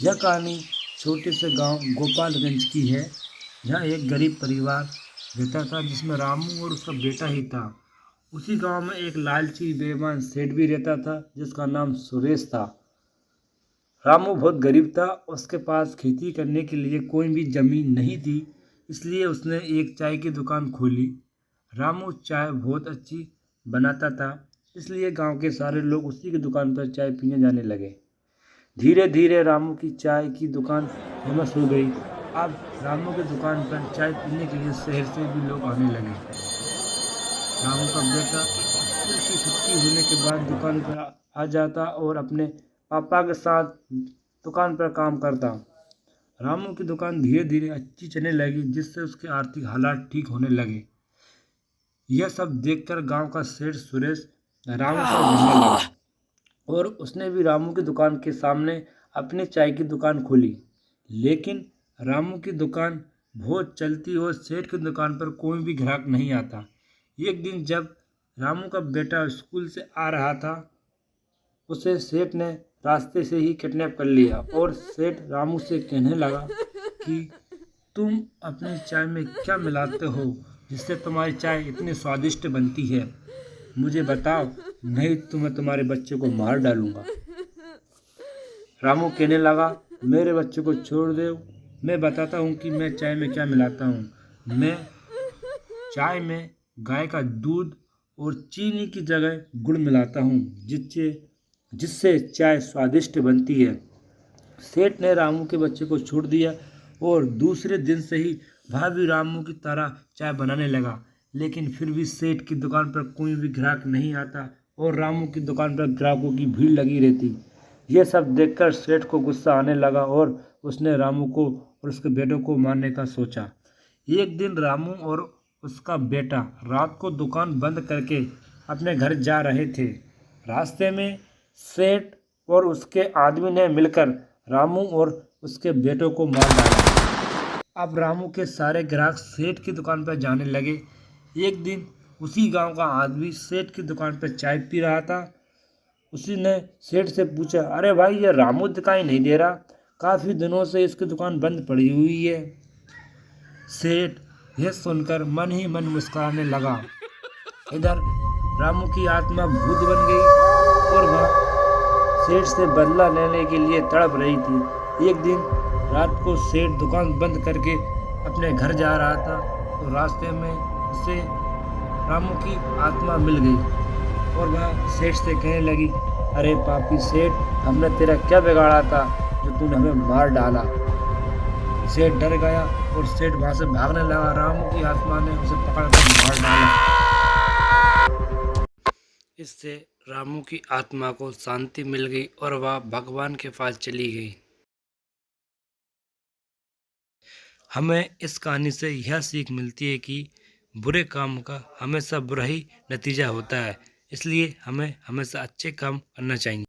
यह कहानी छोटे से गांव गोपालगंज की है, जहां एक गरीब परिवार रहता था जिसमें रामू और उसका बेटा ही था। उसी गांव में एक लालची बेईमान सेठ भी रहता था जिसका नाम सुरेश था। रामू बहुत गरीब था, उसके पास खेती करने के लिए कोई भी जमीन नहीं थी, इसलिए उसने एक चाय की दुकान खोली। रामू चाय बहुत अच्छी बनाता था, इसलिए गांव के सारे लोग उसी की दुकान पर चाय पीने जाने लगे। धीरे धीरे रामू की चाय की दुकान फेमस हो गई। अब रामू की दुकान पर चाय पीने के लिए शहर से भी लोग आने लगे। रामू का बेटा स्कूल की छुट्टी होने के बाद दुकान पर आ जाता और अपने पापा के साथ दुकान पर काम करता। रामू की दुकान धीरे धीरे अच्छी चलने लगी, जिससे उसके आर्थिक हालात ठीक होने लगे। यह सब देखकर गांव का सेठ सुरेश रामू से मिलने लगा और उसने भी रामू की दुकान के सामने अपनी चाय की दुकान खोली। लेकिन रामू की दुकान बहुत चलती और सेठ की दुकान पर कोई भी ग्राहक नहीं आता। एक दिन जब रामू का बेटा स्कूल से आ रहा था, उसे सेठ ने रास्ते से ही किडनैप कर लिया और सेठ रामू से कहने लगा कि तुम अपनी चाय में क्या मिलाते हो जिससे तुम्हारी चाय इतनी स्वादिष्ट बनती है? मुझे बताओ, नहीं तो मैं तुम्हारे बच्चे को मार डालूंगा। रामू कहने लगा, मेरे बच्चे को छोड़ दो, मैं बताता हूँ कि मैं चाय में क्या मिलाता हूँ। मैं चाय में गाय का दूध और चीनी की जगह गुड़ मिलाता हूँ, जिससे चाय स्वादिष्ट बनती है। सेठ ने रामू के बच्चे को छोड़ दिया और दूसरे दिन से ही वह भी रामू की तरह चाय बनाने लगा। लेकिन फिर भी सेठ की दुकान पर कोई भी ग्राहक नहीं आता और रामू की दुकान पर ग्राहकों की भीड़ लगी रहती। यह सब देखकर सेठ को गुस्सा आने लगा और उसने रामू को और उसके बेटों को मारने का सोचा। एक दिन रामू और उसका बेटा रात को दुकान बंद करके अपने घर जा रहे थे। रास्ते में सेठ और उसके आदमी ने मिलकर रामू और उसके बेटों को मार डाला। अब रामू के सारे ग्राहक सेठ की दुकान पर जाने लगे। एक दिन उसी गांव का आदमी सेठ की दुकान पर चाय पी रहा था। उसी ने सेठ से पूछा, अरे भाई, ये रामू दिखाई नहीं दे रहा, काफ़ी दिनों से इसकी दुकान बंद पड़ी हुई है। सेठ यह सुनकर मन ही मन मुस्कुराने लगा। इधर रामू की आत्मा भूत बन गई और वह सेठ से बदला लेने के लिए तड़प रही थी। एक दिन रात को सेठ दुकान बंद करके अपने घर जा रहा था, तो रास्ते में उसे रामू की आत्मा मिल गई और वह सेठ से कहने लगी, अरे पापी सेठ, हमने तेरा क्या बिगाड़ा था जो तूने हमें मार डाला? सेठ डर गया और सेठ वहां से भागने लगा। रामू की आत्मा ने उसे पकड़कर मार डाला। इससे रामू की आत्मा को शांति मिल गई और वह भगवान के पास चली गई। हमें इस कहानी से यह सीख मिलती है कि बुरे काम का हमेशा बुरा ही नतीजा होता है, इसलिए हमें हमेशा अच्छे काम करना चाहिए।